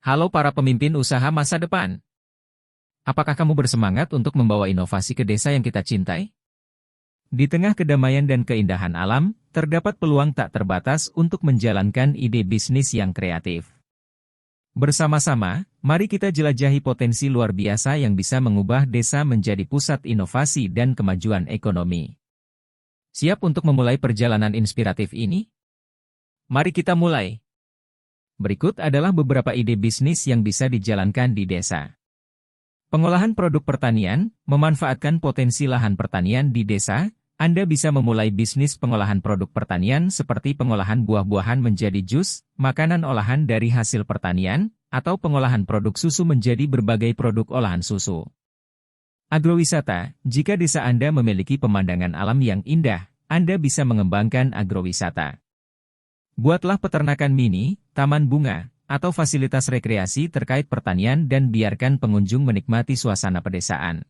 Halo para pemimpin usaha masa depan. Apakah kamu bersemangat untuk membawa inovasi ke desa yang kita cintai? Di tengah kedamaian dan keindahan alam, terdapat peluang tak terbatas untuk menjalankan ide bisnis yang kreatif. Bersama-sama, mari kita jelajahi potensi luar biasa yang bisa mengubah desa menjadi pusat inovasi dan kemajuan ekonomi. Siap untuk memulai perjalanan inspiratif ini? Mari kita mulai. Berikut adalah beberapa ide bisnis yang bisa dijalankan di desa. Pengolahan produk pertanian, memanfaatkan potensi lahan pertanian di desa. Anda bisa memulai bisnis pengolahan produk pertanian seperti pengolahan buah-buahan menjadi jus, makanan olahan dari hasil pertanian, atau pengolahan produk susu menjadi berbagai produk olahan susu. Agrowisata, jika desa Anda memiliki pemandangan alam yang indah, Anda bisa mengembangkan agrowisata. Buatlah peternakan mini, taman bunga, atau fasilitas rekreasi terkait pertanian dan biarkan pengunjung menikmati suasana pedesaan.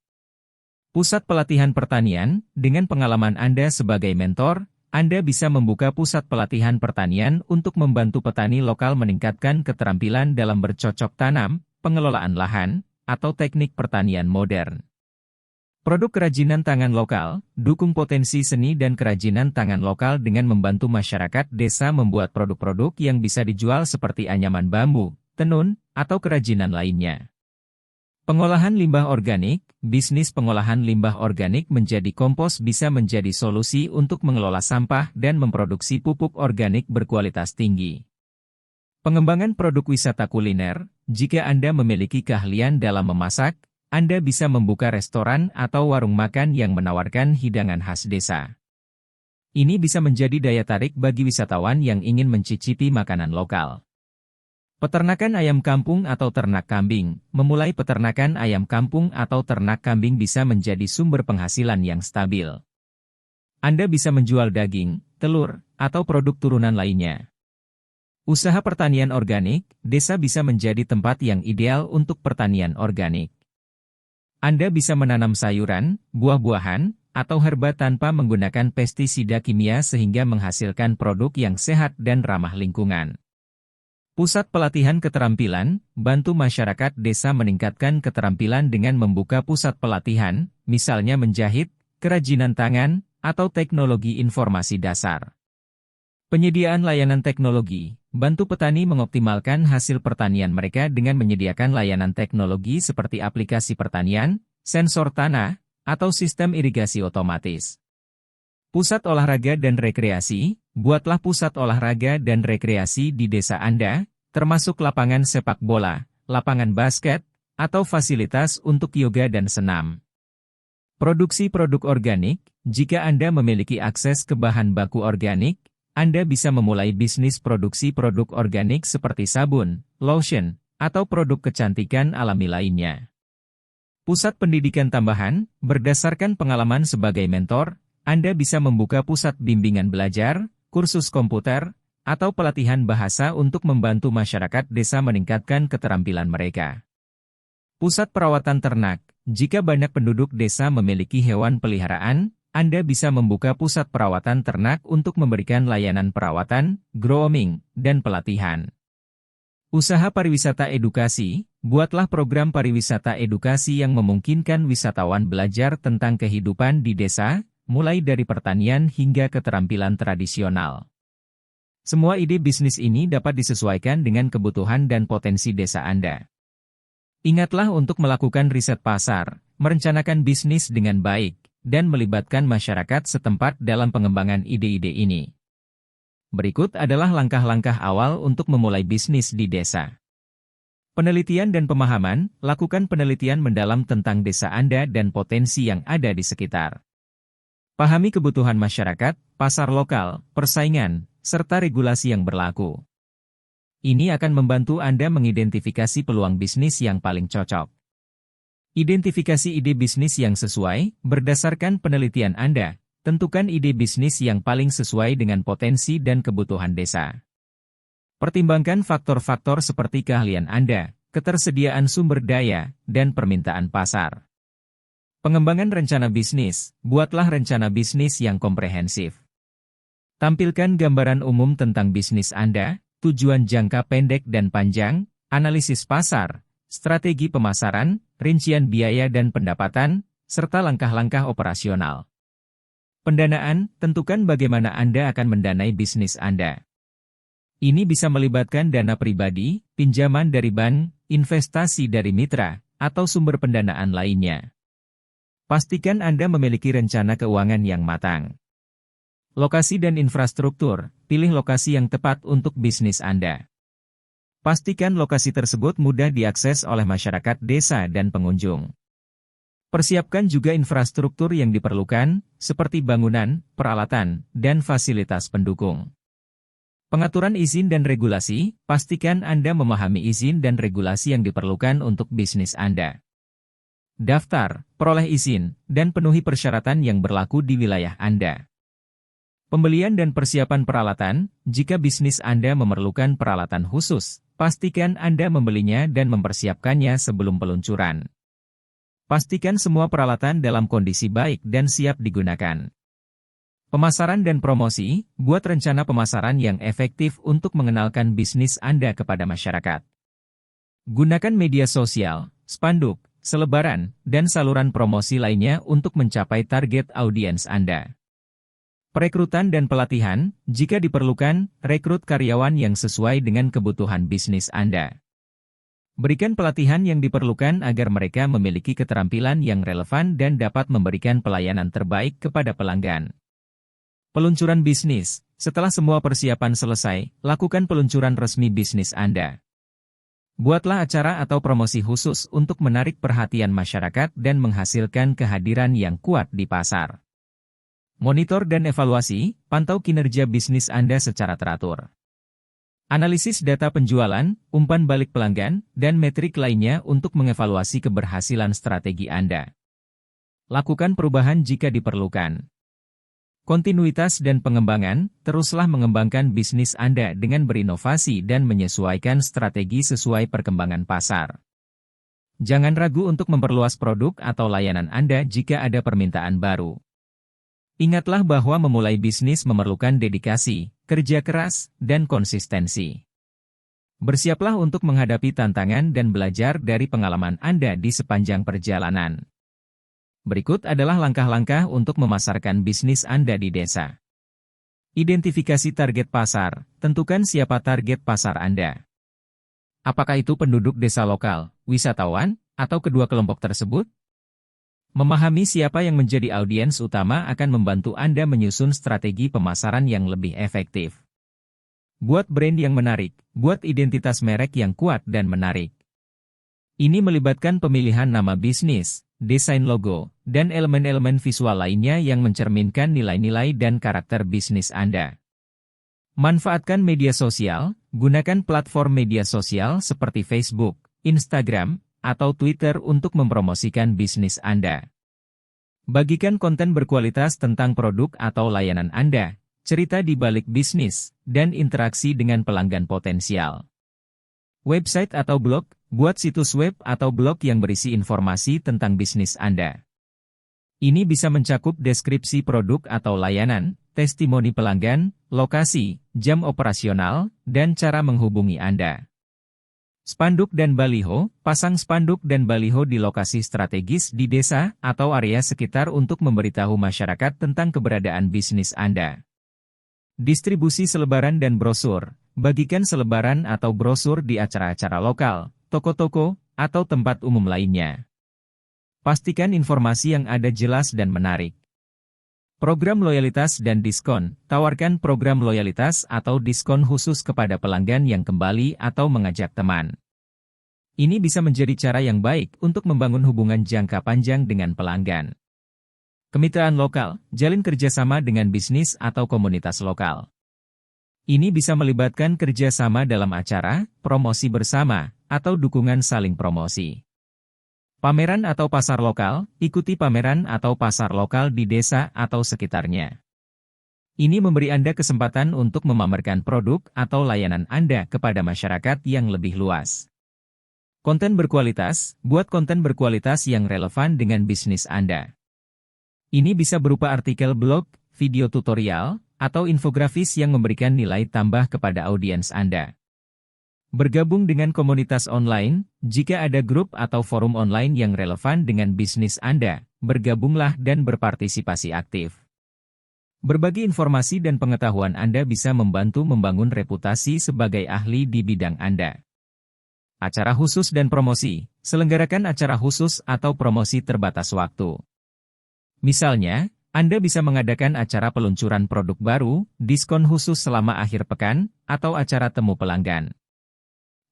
Pusat pelatihan pertanian, dengan pengalaman Anda sebagai mentor, Anda bisa membuka pusat pelatihan pertanian untuk membantu petani lokal meningkatkan keterampilan dalam bercocok tanam, pengelolaan lahan, atau teknik pertanian modern. Produk kerajinan tangan lokal, dukung potensi seni dan kerajinan tangan lokal dengan membantu masyarakat desa membuat produk-produk yang bisa dijual seperti anyaman bambu, tenun, atau kerajinan lainnya. Pengolahan limbah organik, bisnis pengolahan limbah organik menjadi kompos bisa menjadi solusi untuk mengelola sampah dan memproduksi pupuk organik berkualitas tinggi. Pengembangan produk wisata kuliner, jika Anda memiliki keahlian dalam memasak, Anda bisa membuka restoran atau warung makan yang menawarkan hidangan khas desa. Ini bisa menjadi daya tarik bagi wisatawan yang ingin mencicipi makanan lokal. Peternakan ayam kampung atau ternak kambing. Memulai peternakan ayam kampung atau ternak kambing bisa menjadi sumber penghasilan yang stabil. Anda bisa menjual daging, telur, atau produk turunan lainnya. Usaha pertanian organik, desa bisa menjadi tempat yang ideal untuk pertanian organik. Anda bisa menanam sayuran, buah-buahan, atau herba tanpa menggunakan pestisida kimia sehingga menghasilkan produk yang sehat dan ramah lingkungan. Pusat pelatihan keterampilan, bantu masyarakat desa meningkatkan keterampilan dengan membuka pusat pelatihan, misalnya menjahit, kerajinan tangan, atau teknologi informasi dasar. Penyediaan layanan teknologi, bantu petani mengoptimalkan hasil pertanian mereka dengan menyediakan layanan teknologi seperti aplikasi pertanian, sensor tanah, atau sistem irigasi otomatis. Pusat olahraga dan rekreasi, buatlah pusat olahraga dan rekreasi di desa Anda, termasuk lapangan sepak bola, lapangan basket, atau fasilitas untuk yoga dan senam. Produksi produk organik, jika Anda memiliki akses ke bahan baku organik, Anda bisa memulai bisnis produksi produk organik seperti sabun, lotion, atau produk kecantikan alami lainnya. Pusat pendidikan tambahan, berdasarkan pengalaman sebagai mentor, Anda bisa membuka pusat bimbingan belajar, kursus komputer, atau pelatihan bahasa untuk membantu masyarakat desa meningkatkan keterampilan mereka. Pusat perawatan ternak, jika banyak penduduk desa memiliki hewan peliharaan, Anda bisa membuka pusat perawatan ternak untuk memberikan layanan perawatan, grooming, dan pelatihan. Usaha pariwisata edukasi, buatlah program pariwisata edukasi yang memungkinkan wisatawan belajar tentang kehidupan di desa, mulai dari pertanian hingga keterampilan tradisional. Semua ide bisnis ini dapat disesuaikan dengan kebutuhan dan potensi desa Anda. Ingatlah untuk melakukan riset pasar, merencanakan bisnis dengan baik, dan melibatkan masyarakat setempat dalam pengembangan ide-ide ini. Berikut adalah langkah-langkah awal untuk memulai bisnis di desa. Penelitian dan pemahaman, lakukan penelitian mendalam tentang desa Anda dan potensi yang ada di sekitar. Pahami kebutuhan masyarakat, pasar lokal, persaingan, serta regulasi yang berlaku. Ini akan membantu Anda mengidentifikasi peluang bisnis yang paling cocok. Identifikasi ide bisnis yang sesuai, berdasarkan penelitian Anda, tentukan ide bisnis yang paling sesuai dengan potensi dan kebutuhan desa. Pertimbangkan faktor-faktor seperti keahlian Anda, ketersediaan sumber daya, dan permintaan pasar. Pengembangan rencana bisnis, buatlah rencana bisnis yang komprehensif. Tampilkan gambaran umum tentang bisnis Anda, tujuan jangka pendek dan panjang, analisis pasar, strategi pemasaran, rincian biaya dan pendapatan, serta langkah-langkah operasional. Pendanaan, tentukan bagaimana Anda akan mendanai bisnis Anda. Ini bisa melibatkan dana pribadi, pinjaman dari bank, investasi dari mitra, atau sumber pendanaan lainnya. Pastikan Anda memiliki rencana keuangan yang matang. Lokasi dan infrastruktur, pilih lokasi yang tepat untuk bisnis Anda. Pastikan lokasi tersebut mudah diakses oleh masyarakat desa dan pengunjung. Persiapkan juga infrastruktur yang diperlukan, seperti bangunan, peralatan, dan fasilitas pendukung. Pengaturan izin dan regulasi, pastikan Anda memahami izin dan regulasi yang diperlukan untuk bisnis Anda. Daftar, peroleh izin, dan penuhi persyaratan yang berlaku di wilayah Anda. Pembelian dan persiapan peralatan, jika bisnis Anda memerlukan peralatan khusus, pastikan Anda membelinya dan mempersiapkannya sebelum peluncuran. Pastikan semua peralatan dalam kondisi baik dan siap digunakan. Pemasaran dan promosi, buat rencana pemasaran yang efektif untuk mengenalkan bisnis Anda kepada masyarakat. Gunakan media sosial, spanduk, selebaran, dan saluran promosi lainnya untuk mencapai target audiens Anda. Perekrutan dan pelatihan, jika diperlukan, rekrut karyawan yang sesuai dengan kebutuhan bisnis Anda. Berikan pelatihan yang diperlukan agar mereka memiliki keterampilan yang relevan dan dapat memberikan pelayanan terbaik kepada pelanggan. Peluncuran bisnis, setelah semua persiapan selesai, lakukan peluncuran resmi bisnis Anda. Buatlah acara atau promosi khusus untuk menarik perhatian masyarakat dan menghasilkan kehadiran yang kuat di pasar. Monitor dan evaluasi, pantau kinerja bisnis Anda secara teratur. Analisis data penjualan, umpan balik pelanggan, dan metrik lainnya untuk mengevaluasi keberhasilan strategi Anda. Lakukan perubahan jika diperlukan. Kontinuitas dan pengembangan, teruslah mengembangkan bisnis Anda dengan berinovasi dan menyesuaikan strategi sesuai perkembangan pasar. Jangan ragu untuk memperluas produk atau layanan Anda jika ada permintaan baru. Ingatlah bahwa memulai bisnis memerlukan dedikasi, kerja keras, dan konsistensi. Bersiaplah untuk menghadapi tantangan dan belajar dari pengalaman Anda di sepanjang perjalanan. Berikut adalah langkah-langkah untuk memasarkan bisnis Anda di desa. Identifikasi target pasar, tentukan siapa target pasar Anda. Apakah itu penduduk desa lokal, wisatawan, atau kedua kelompok tersebut? Memahami siapa yang menjadi audiens utama akan membantu Anda menyusun strategi pemasaran yang lebih efektif. Buat brand yang menarik, buat identitas merek yang kuat dan menarik. Ini melibatkan pemilihan nama bisnis, desain logo, dan elemen-elemen visual lainnya yang mencerminkan nilai-nilai dan karakter bisnis Anda. Manfaatkan media sosial, gunakan platform media sosial seperti Facebook, Instagram, atau Twitter untuk mempromosikan bisnis Anda. Bagikan konten berkualitas tentang produk atau layanan Anda, cerita di balik bisnis, dan interaksi dengan pelanggan potensial. Website atau blog, buat situs web atau blog yang berisi informasi tentang bisnis Anda. Ini bisa mencakup deskripsi produk atau layanan, testimoni pelanggan, lokasi, jam operasional, dan cara menghubungi Anda. Spanduk dan baliho, pasang spanduk dan baliho di lokasi strategis di desa atau area sekitar untuk memberitahu masyarakat tentang keberadaan bisnis Anda. Distribusi selebaran dan brosur, bagikan selebaran atau brosur di acara-acara lokal, toko-toko, atau tempat umum lainnya. Pastikan informasi yang ada jelas dan menarik. Program loyalitas dan diskon, tawarkan program loyalitas atau diskon khusus kepada pelanggan yang kembali atau mengajak teman. Ini bisa menjadi cara yang baik untuk membangun hubungan jangka panjang dengan pelanggan. Kemitraan lokal, jalin kerjasama dengan bisnis atau komunitas lokal. Ini bisa melibatkan kerjasama dalam acara, promosi bersama, atau dukungan saling promosi. Pameran atau pasar lokal, ikuti pameran atau pasar lokal di desa atau sekitarnya. Ini memberi Anda kesempatan untuk memamerkan produk atau layanan Anda kepada masyarakat yang lebih luas. Konten berkualitas, buat konten berkualitas yang relevan dengan bisnis Anda. Ini bisa berupa artikel blog, video tutorial, atau infografis yang memberikan nilai tambah kepada audiens Anda. Bergabung dengan komunitas online, jika ada grup atau forum online yang relevan dengan bisnis Anda, bergabunglah dan berpartisipasi aktif. Berbagi informasi dan pengetahuan Anda bisa membantu membangun reputasi sebagai ahli di bidang Anda. Acara khusus dan promosi, selenggarakan acara khusus atau promosi terbatas waktu. Misalnya, Anda bisa mengadakan acara peluncuran produk baru, diskon khusus selama akhir pekan, atau acara temu pelanggan.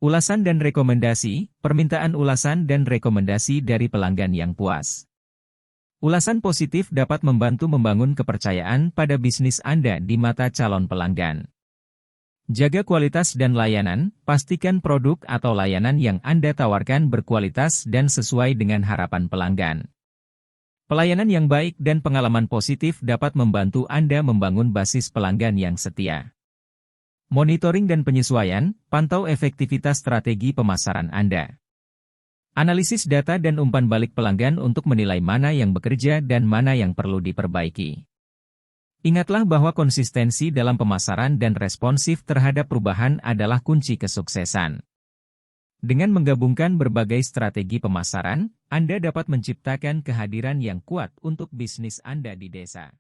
Ulasan dan rekomendasi, permintaan ulasan dan rekomendasi dari pelanggan yang puas. Ulasan positif dapat membantu membangun kepercayaan pada bisnis Anda di mata calon pelanggan. Jaga kualitas dan layanan, pastikan produk atau layanan yang Anda tawarkan berkualitas dan sesuai dengan harapan pelanggan. Pelayanan yang baik dan pengalaman positif dapat membantu Anda membangun basis pelanggan yang setia. Monitoring dan penyesuaian, pantau efektivitas strategi pemasaran Anda. Analisis data dan umpan balik pelanggan untuk menilai mana yang bekerja dan mana yang perlu diperbaiki. Ingatlah bahwa konsistensi dalam pemasaran dan responsif terhadap perubahan adalah kunci kesuksesan. Dengan menggabungkan berbagai strategi pemasaran, Anda dapat menciptakan kehadiran yang kuat untuk bisnis Anda di desa.